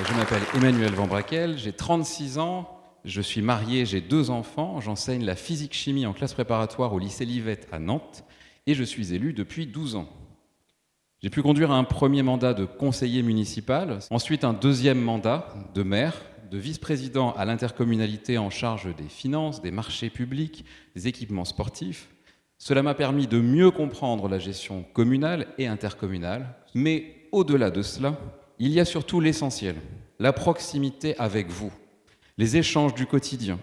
Je m'appelle Emmanuel Van Brakel, j'ai 36 ans, je suis marié, j'ai 2 enfants, j'enseigne la physique-chimie en classe préparatoire au lycée Livette à Nantes et je suis élu depuis 12 ans. J'ai pu conduire un premier mandat de conseiller municipal, ensuite un deuxième mandat de maire, de vice-président à l'intercommunalité en charge des finances, des marchés publics, des équipements sportifs. Cela m'a permis de mieux comprendre la gestion communale et intercommunale, mais au-delà de cela, il y a surtout l'essentiel, la proximité avec vous, les échanges du quotidien,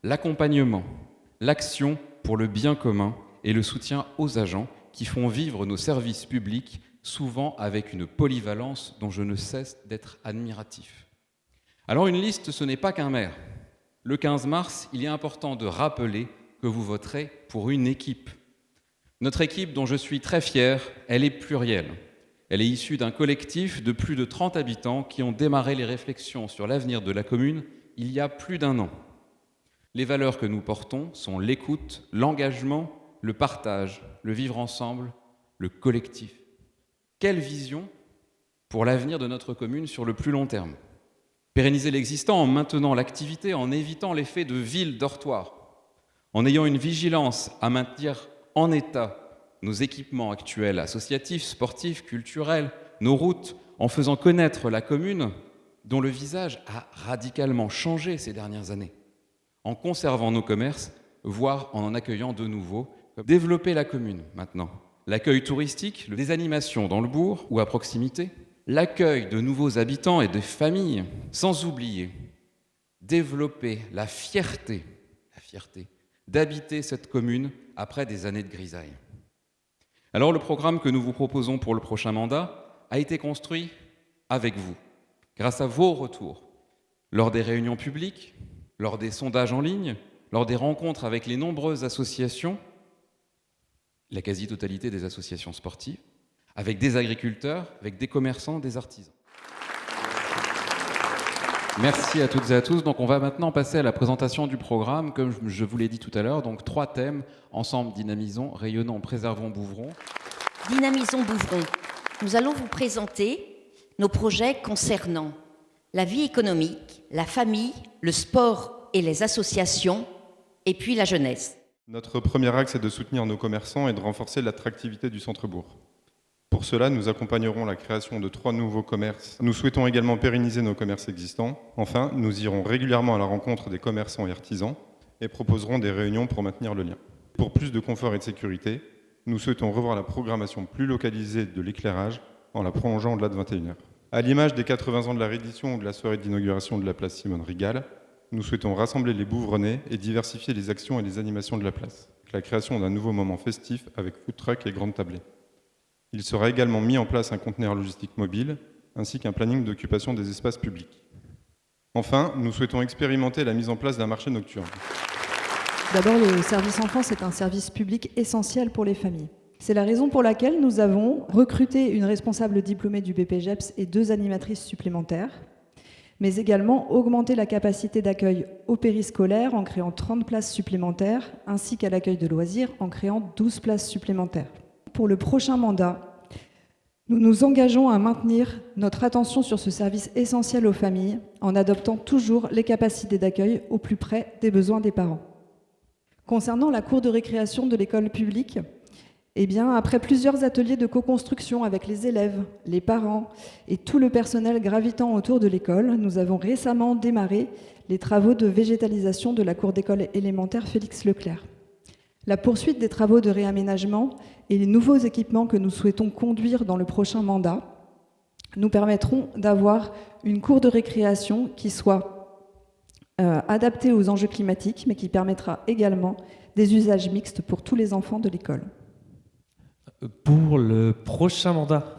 l'accompagnement, l'action pour le bien commun et le soutien aux agents qui font vivre nos services publics, souvent avec une polyvalence dont je ne cesse d'être admiratif. Alors une liste, ce n'est pas qu'un maire. Le 15 mars, il est important de rappeler que vous voterez pour une équipe. Notre équipe, dont je suis très fier, elle est plurielle. Elle est issue d'un collectif de plus de 30 habitants qui ont démarré les réflexions sur l'avenir de la commune il y a plus d'1 an. Les valeurs que nous portons sont l'écoute, l'engagement, le partage, le vivre ensemble, le collectif. Quelle vision pour l'avenir de notre commune sur le plus long terme ? Pérenniser l'existant en maintenant l'activité, en évitant l'effet de ville-dortoir, en ayant une vigilance à maintenir en état nos équipements actuels associatifs, sportifs, culturels, nos routes, en faisant connaître la commune dont le visage a radicalement changé ces dernières années, en conservant nos commerces, voire en accueillant de nouveaux. Développer la commune maintenant. L'accueil touristique, des animations dans le bourg ou à proximité, l'accueil de nouveaux habitants et de familles, sans oublier développer la fierté d'habiter cette commune après des années de grisaille. Alors le programme que nous vous proposons pour le prochain mandat a été construit avec vous, grâce à vos retours, lors des réunions publiques, lors des sondages en ligne, lors des rencontres avec les nombreuses associations, la quasi-totalité des associations sportives, avec des agriculteurs, avec des commerçants, des artisans. Merci à toutes et à tous. Donc on va maintenant passer à la présentation du programme, comme je vous l'ai dit tout à l'heure. Donc 3 thèmes, ensemble dynamisons, rayonnons, préservons, bouvrons. Dynamisons Bouvron. Nous allons vous présenter nos projets concernant la vie économique, la famille, le sport et les associations, et puis la jeunesse. Notre premier axe est de soutenir nos commerçants et de renforcer l'attractivité du centre-bourg. Pour cela, nous accompagnerons la création de 3 nouveaux commerces. Nous souhaitons également pérenniser nos commerces existants. Enfin, nous irons régulièrement à la rencontre des commerçants et artisans et proposerons des réunions pour maintenir le lien. Pour plus de confort et de sécurité, nous souhaitons revoir la programmation plus localisée de l'éclairage en la prolongeant au-delà de 21h. À l'image des 80 ans de la reddition ou de la soirée d'inauguration de la place Simone Rigal, nous souhaitons rassembler les Bouvronais et diversifier les actions et les animations de la place, avec la création d'un nouveau moment festif avec food truck et grande tablée. Il sera également mis en place un conteneur logistique mobile, ainsi qu'un planning d'occupation des espaces publics. Enfin, nous souhaitons expérimenter la mise en place d'un marché nocturne. D'abord, le service enfance est un service public essentiel pour les familles. C'est la raison pour laquelle nous avons recruté une responsable diplômée du BPGEPS et 2 animatrices supplémentaires, mais également augmenté la capacité d'accueil au périscolaire en créant 30 places supplémentaires, ainsi qu'à l'accueil de loisirs en créant 12 places supplémentaires. Pour le prochain mandat, nous nous engageons à maintenir notre attention sur ce service essentiel aux familles en adoptant toujours les capacités d'accueil au plus près des besoins des parents. Concernant la cour de récréation de l'école publique, après plusieurs ateliers de co-construction avec les élèves, les parents et tout le personnel gravitant autour de l'école, nous avons récemment démarré les travaux de végétalisation de la cour d'école élémentaire Félix Leclerc. La poursuite des travaux de réaménagement et les nouveaux équipements que nous souhaitons conduire dans le prochain mandat nous permettront d'avoir une cour de récréation qui soit adaptée aux enjeux climatiques, mais qui permettra également des usages mixtes pour tous les enfants de l'école. Pour le prochain mandat,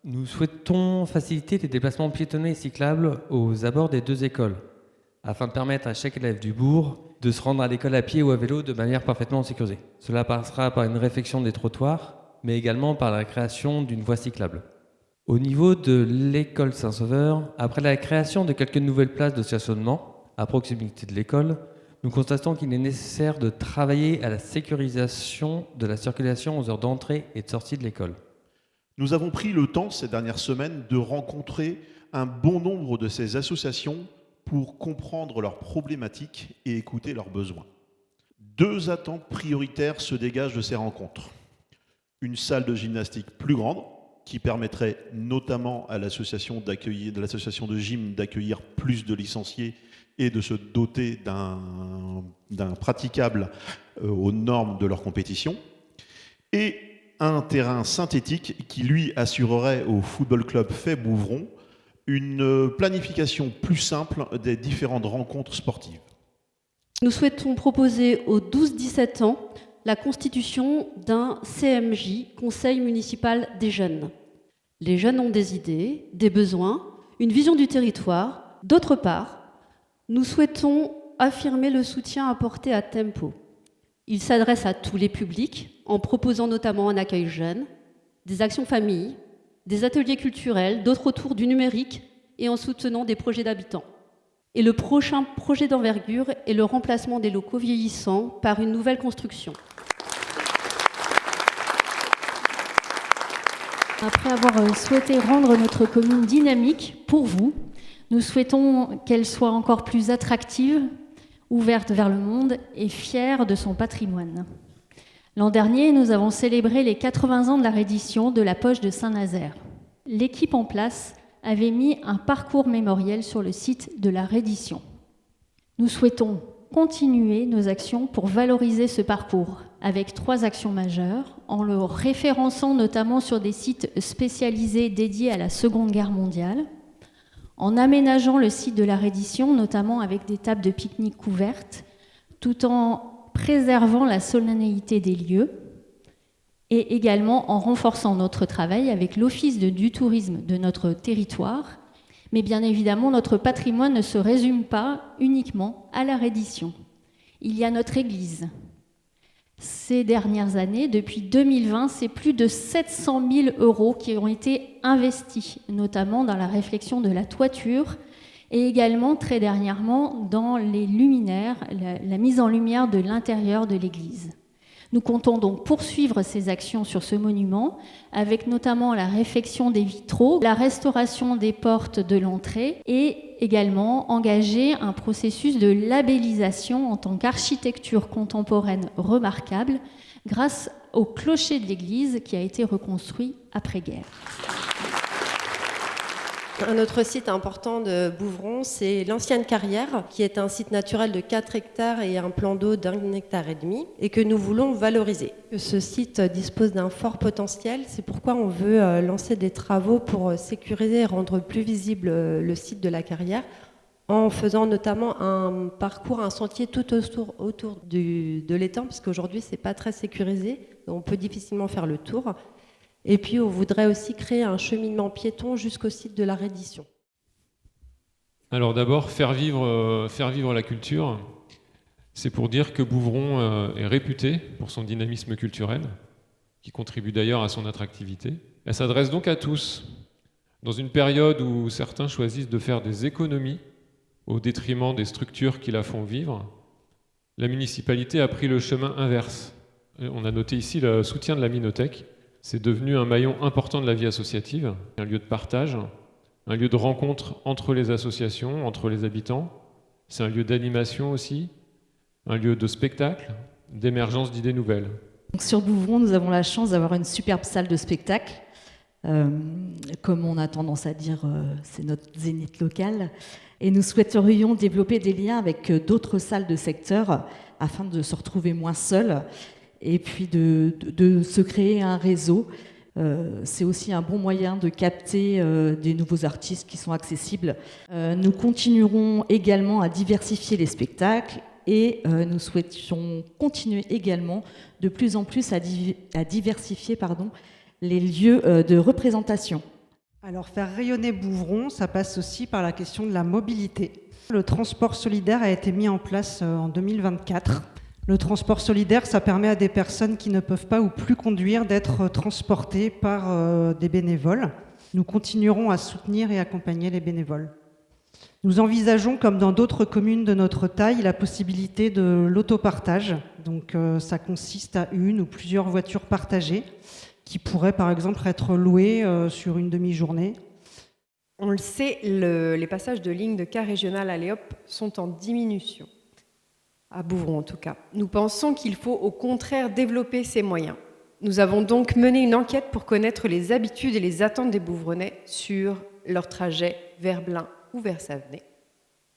nous souhaitons faciliter les déplacements piétonnés et cyclables aux abords des 2 écoles, afin de permettre à chaque élève du bourg de se rendre à l'école à pied ou à vélo de manière parfaitement sécurisée. Cela passera par une réfection des trottoirs, mais également par la création d'une voie cyclable. Au niveau de l'école Saint-Sauveur, après la création de quelques nouvelles places de stationnement à proximité de l'école, nous constatons qu'il est nécessaire de travailler à la sécurisation de la circulation aux heures d'entrée et de sortie de l'école. Nous avons pris le temps ces dernières semaines de rencontrer un bon nombre de ces associations pour comprendre leurs problématiques et écouter leurs besoins. 2 attentes prioritaires se dégagent de ces rencontres. Une salle de gymnastique plus grande, qui permettrait notamment à l'association de gym d'accueillir plus de licenciés et de se doter d'un praticable aux normes de leur compétition, et un terrain synthétique qui, lui, assurerait au football club Fait Bouvron une planification plus simple des différentes rencontres sportives. Nous souhaitons proposer aux 12-17 ans la constitution d'un CMJ, Conseil municipal des jeunes. Les jeunes ont des idées, des besoins, une vision du territoire. D'autre part, nous souhaitons affirmer le soutien apporté à Tempo. Il s'adresse à tous les publics, en proposant notamment un accueil jeune, des actions familles, des ateliers culturels, d'autres autour du numérique et en soutenant des projets d'habitants. Et le prochain projet d'envergure est le remplacement des locaux vieillissants par une nouvelle construction. Après avoir souhaité rendre notre commune dynamique pour vous, nous souhaitons qu'elle soit encore plus attractive, ouverte vers le monde et fière de son patrimoine. L'an dernier, nous avons célébré les 80 ans de la reddition de la poche de Saint-Nazaire. L'équipe en place avait mis un parcours mémoriel sur le site de la reddition. Nous souhaitons continuer nos actions pour valoriser ce parcours avec 3 actions majeures, en le référençant notamment sur des sites spécialisés dédiés à la Seconde Guerre mondiale, en aménageant le site de la reddition, notamment avec des tables de pique-nique couvertes, tout en préservant la solennité des lieux, et également en renforçant notre travail avec l'Office du tourisme de notre territoire. Mais bien évidemment, notre patrimoine ne se résume pas uniquement à la reddition. Il y a notre église. Ces dernières années, depuis 2020, c'est plus de 700 000 € qui ont été investis, notamment dans la réfection de la toiture et également, très dernièrement, dans les luminaires, la mise en lumière de l'intérieur de l'église. Nous comptons donc poursuivre ces actions sur ce monument, avec notamment la réfection des vitraux, la restauration des portes de l'entrée et également engager un processus de labellisation en tant qu'architecture contemporaine remarquable grâce au clocher de l'église qui a été reconstruit après-guerre. Un autre site important de Bouvron, c'est l'ancienne carrière, qui est un site naturel de 4 hectares et un plan d'eau d'1,5 hectare et que nous voulons valoriser. Ce site dispose d'un fort potentiel, c'est pourquoi on veut lancer des travaux pour sécuriser et rendre plus visible le site de la carrière, en faisant notamment un parcours, un sentier tout autour de l'étang, parce qu'aujourd'hui c'est pas très sécurisé, on peut difficilement faire le tour. Et puis, on voudrait aussi créer un cheminement piéton jusqu'au site de la reddition. Alors d'abord, faire vivre la culture, c'est pour dire que Bouvron est réputé pour son dynamisme culturel, qui contribue d'ailleurs à son attractivité. Elle s'adresse donc à tous, dans une période où certains choisissent de faire des économies au détriment des structures qui la font vivre. La municipalité a pris le chemin inverse. On a noté ici le soutien de la Minothèque. C'est devenu un maillon important de la vie associative, un lieu de partage, un lieu de rencontre entre les associations, entre les habitants. C'est un lieu d'animation aussi, un lieu de spectacle, d'émergence d'idées nouvelles. Donc sur Bouvron, nous avons la chance d'avoir une superbe salle de spectacle. Comme on a tendance à dire, c'est notre zénith local. Et nous souhaiterions développer des liens avec d'autres salles de secteur afin de se retrouver moins seuls. Et puis de se créer un réseau. C'est aussi un bon moyen de capter des nouveaux artistes qui sont accessibles. Nous continuerons également à diversifier les spectacles et nous souhaitions continuer également de plus en plus à diversifier les lieux de représentation. Alors faire rayonner Bouvron, ça passe aussi par la question de la mobilité. Le transport solidaire a été mis en place en 2024. Le transport solidaire, ça permet à des personnes qui ne peuvent pas ou plus conduire d'être transportées par des bénévoles. Nous continuerons à soutenir et accompagner les bénévoles. Nous envisageons, comme dans d'autres communes de notre taille, la possibilité de l'autopartage. Donc ça consiste à une ou plusieurs voitures partagées qui pourraient par exemple être loués sur une demi-journée. On le sait, les passages de lignes de car régional à l'EOP sont en diminution, à Bouvron en tout cas. Nous pensons qu'il faut au contraire développer ces moyens. Nous avons donc mené une enquête pour connaître les habitudes et les attentes des Bouvronnais sur leur trajet vers Blain ou vers Savenay.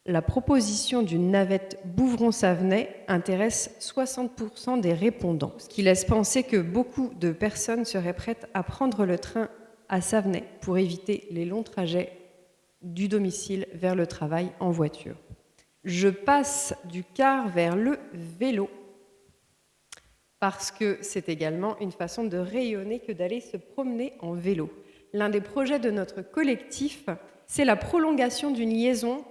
La proposition d'une navette Bouvron-Savenay intéresse 60% des répondants, ce qui laisse penser que beaucoup de personnes seraient prêtes à prendre le train à Savenay pour éviter les longs trajets du domicile vers le travail en voiture. Je passe du car vers le vélo parce que c'est également une façon de rayonner que d'aller se promener en vélo. L'un des projets de notre collectif, c'est la prolongation d'une liaison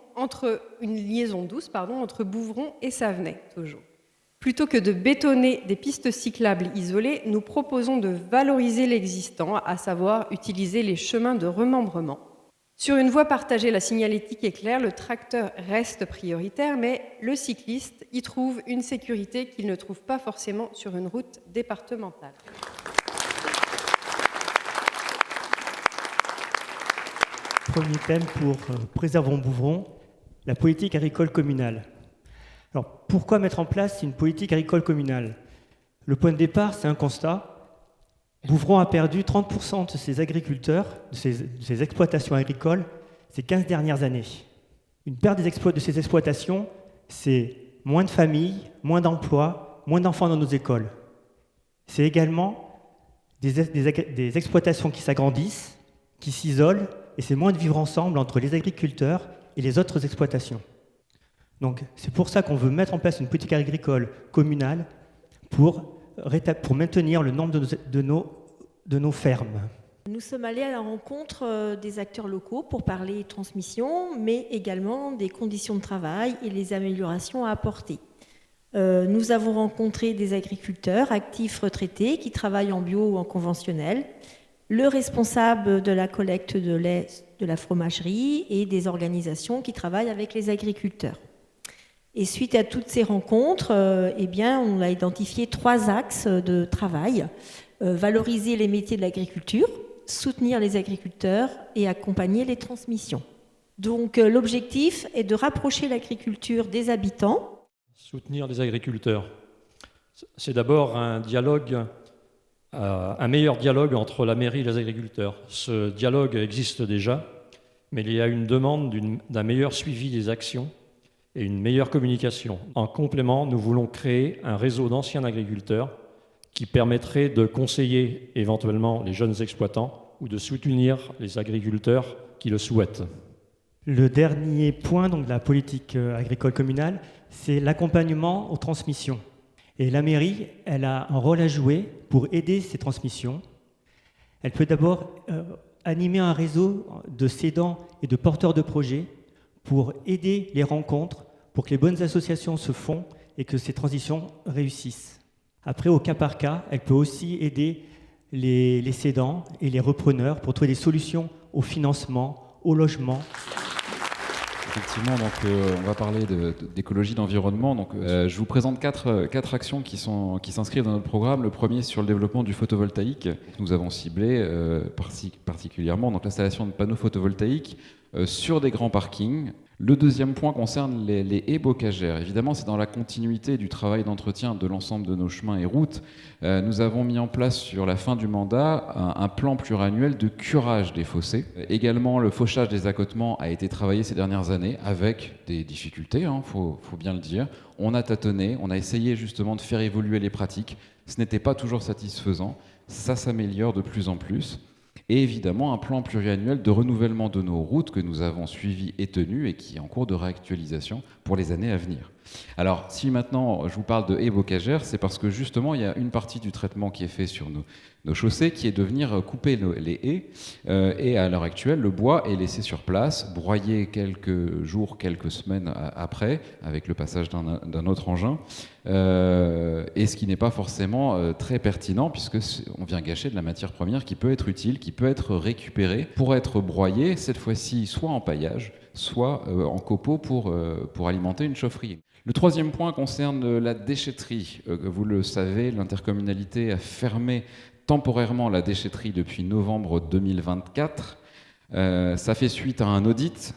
douce entre Bouvron et Savenay, toujours. Plutôt que de bétonner des pistes cyclables isolées, nous proposons de valoriser l'existant, à savoir utiliser les chemins de remembrement. Sur une voie partagée, la signalétique est claire, le tracteur reste prioritaire, mais le cycliste y trouve une sécurité qu'il ne trouve pas forcément sur une route départementale. Premier thème pour Préservons Bouvron, la politique agricole communale. Alors, pourquoi mettre en place une politique agricole communale? Le point de départ, c'est un constat. Bouvron a perdu 30% de ses agriculteurs, de ses exploitations agricoles, ces 15 dernières années. Une perte de ces exploitations, c'est moins de familles, moins d'emplois, moins d'enfants dans nos écoles. C'est également des exploitations qui s'agrandissent, qui s'isolent, et c'est moins de vivre ensemble entre les agriculteurs et les autres exploitations. Donc c'est pour ça qu'on veut mettre en place une politique agricole communale pour maintenir le nombre de nos fermes. Nous sommes allés à la rencontre des acteurs locaux pour parler transmission, mais également des conditions de travail et les améliorations à apporter. Nous avons rencontré des agriculteurs actifs retraités qui travaillent en bio ou en conventionnel, le responsable de la collecte de lait de la fromagerie et des organisations qui travaillent avec les agriculteurs. Et suite à toutes ces rencontres, on a identifié 3 axes de travail. Valoriser les métiers de l'agriculture, soutenir les agriculteurs et accompagner les transmissions. Donc l'objectif est de rapprocher l'agriculture des habitants. Soutenir les agriculteurs. C'est d'abord un meilleur dialogue entre la mairie et les agriculteurs. Ce dialogue existe déjà, mais il y a une demande d'un meilleur suivi des actions et une meilleure communication. En complément, nous voulons créer un réseau d'anciens agriculteurs qui permettrait de conseiller éventuellement les jeunes exploitants ou de soutenir les agriculteurs qui le souhaitent. Le dernier point donc, de la politique agricole communale, c'est l'accompagnement aux transmissions. Et la mairie, elle a un rôle à jouer pour aider ces transmissions. Elle peut d'abord animer un réseau de cédants et de porteurs de projets pour aider les rencontres, pour que les bonnes associations se font et que ces transitions réussissent. Après, au cas par cas, elle peut aussi aider les cédants et les repreneurs pour trouver des solutions au financement, au logement. Effectivement, donc, on va parler d'écologie, d'environnement. Donc, je vous présente quatre actions qui s'inscrivent dans notre programme. Le premier sur le développement du photovoltaïque. Nous avons ciblé particulièrement donc, l'installation de panneaux photovoltaïques sur des grands parkings. Le deuxième point concerne les haies bocagères. Évidemment, c'est dans la continuité du travail d'entretien de l'ensemble de nos chemins et routes. Nous avons mis en place sur la fin du mandat un plan pluriannuel de curage des fossés. Également, le fauchage des accotements a été travaillé ces dernières années avec des difficultés, faut bien le dire. On a tâtonné, on a essayé justement de faire évoluer les pratiques. Ce n'était pas toujours satisfaisant. Ça s'améliore de plus en plus. Et évidemment, un plan pluriannuel de renouvellement de nos routes que nous avons suivi et tenu et qui est en cours de réactualisation pour les années à venir. Alors, si maintenant je vous parle de haies bocagères, c'est parce que justement, il y a une partie du traitement qui est fait sur nos chaussées qui est de venir couper les haies. Et à l'heure actuelle, le bois est laissé sur place, broyé quelques jours, quelques semaines après, avec le passage d'un autre engin. Et ce qui n'est pas forcément très pertinent puisque on vient gâcher de la matière première qui peut être utile, qui peut être récupérée pour être broyée, cette fois-ci soit en paillage, soit en copeaux pour alimenter une chaufferie. Le troisième point concerne la déchetterie. Vous le savez, l'intercommunalité a fermé temporairement la déchetterie depuis novembre 2024. Ça fait suite à un audit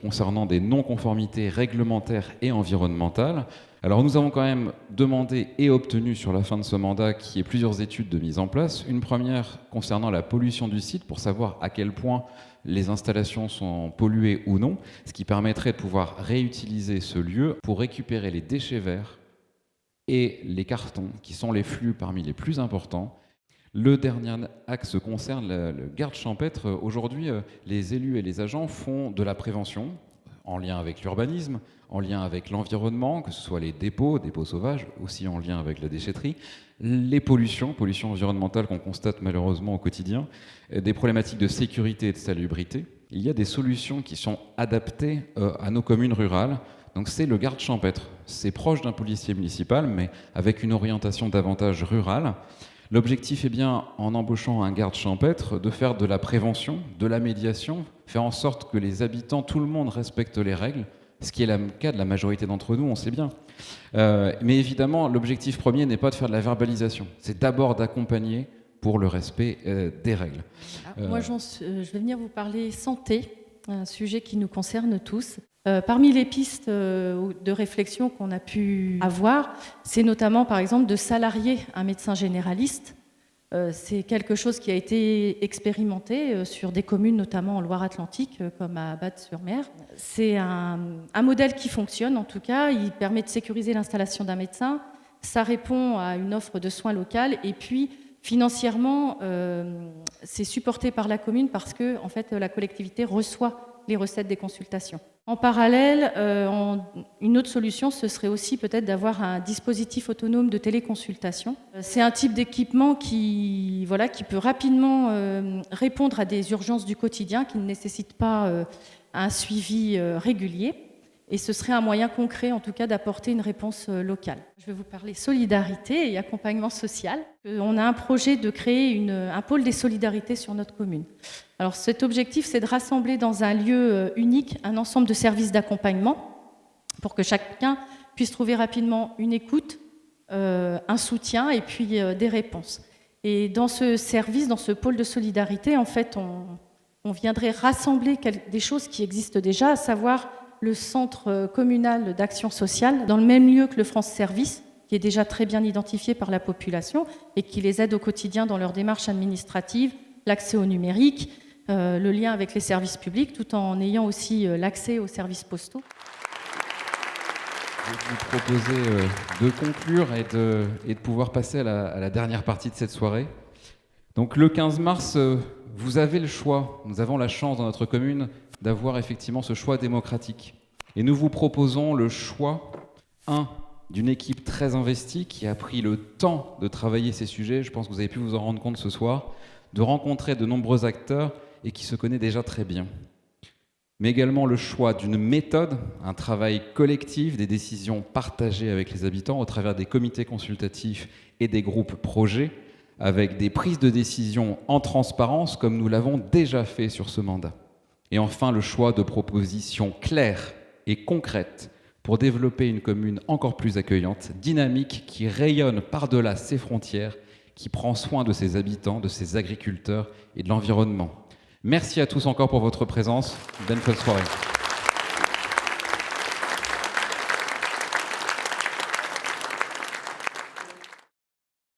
concernant des non-conformités réglementaires et environnementales. Alors nous avons quand même demandé et obtenu sur la fin de ce mandat qu'il y ait plusieurs études de mise en place. Une première concernant la pollution du site pour savoir à quel point les installations sont polluées ou non, ce qui permettrait de pouvoir réutiliser ce lieu pour récupérer les déchets verts et les cartons, qui sont les flux parmi les plus importants. Le dernier axe concerne le garde champêtre. Aujourd'hui, les élus et les agents font de la prévention en lien avec l'urbanisme, en lien avec l'environnement, que ce soit les dépôts sauvages, aussi en lien avec la déchetterie, les pollutions environnementales qu'on constate malheureusement au quotidien, des problématiques de sécurité et de salubrité. Il y a des solutions qui sont adaptées à nos communes rurales. Donc c'est le garde champêtre. C'est proche d'un policier municipal, mais avec une orientation davantage rurale. L'objectif est bien, en embauchant un garde champêtre, de faire de la prévention, de la médiation, faire en sorte que les habitants, tout le monde respecte les règles, ce qui est le cas de la majorité d'entre nous, on sait bien. Mais évidemment, l'objectif premier n'est pas de faire de la verbalisation, c'est d'abord d'accompagner pour le respect des règles. Moi, je vais venir vous parler santé, un sujet qui nous concerne tous. Parmi les pistes de réflexion qu'on a pu avoir, c'est notamment, par exemple, de salarier un médecin généraliste. C'est quelque chose qui a été expérimenté sur des communes, notamment en Loire-Atlantique, comme à Batte-sur-Mer. C'est un modèle qui fonctionne, en tout cas. Il permet de sécuriser l'installation d'un médecin. Ça répond à une offre de soins locale. Et puis, financièrement, c'est supporté par la commune parce que, en fait, la collectivité reçoit les recettes des consultations. En parallèle, une autre solution, ce serait aussi peut-être d'avoir un dispositif autonome de téléconsultation. C'est un type d'équipement qui peut rapidement répondre à des urgences du quotidien, qui ne nécessite pas un suivi régulier. Et ce serait un moyen concret, en tout cas, d'apporter une réponse locale. Je vais vous parler solidarité et accompagnement social. On a un projet de créer un pôle des solidarités sur notre commune. Alors cet objectif, c'est de rassembler dans un lieu unique un ensemble de services d'accompagnement pour que chacun puisse trouver rapidement une écoute, un soutien et puis des réponses. Et dans ce service, dans ce pôle de solidarité, en fait, on viendrait rassembler des choses qui existent déjà, à savoir le centre communal d'action sociale, dans le même lieu que le France Service, qui est déjà très bien identifié par la population et qui les aide au quotidien dans leurs démarches administratives, l'accès au numérique, le lien avec les services publics, tout en ayant aussi l'accès aux services postaux. Je vais vous proposer de conclure et de pouvoir passer à la dernière partie de cette soirée. Donc le 15 mars, vous avez le choix. Nous avons la chance dans notre commune d'avoir effectivement ce choix démocratique. Et nous vous proposons le choix, d'une équipe très investie qui a pris le temps de travailler ces sujets, je pense que vous avez pu vous en rendre compte ce soir, de rencontrer de nombreux acteurs et qui se connaît déjà très bien. Mais également le choix d'une méthode, un travail collectif, des décisions partagées avec les habitants au travers des comités consultatifs et des groupes projets, avec des prises de décision en transparence comme nous l'avons déjà fait sur ce mandat. Et enfin, le choix de propositions claires et concrètes pour développer une commune encore plus accueillante, dynamique, qui rayonne par-delà ses frontières, qui prend soin de ses habitants, de ses agriculteurs et de l'environnement. Merci à tous encore pour votre présence. Bonne soirée.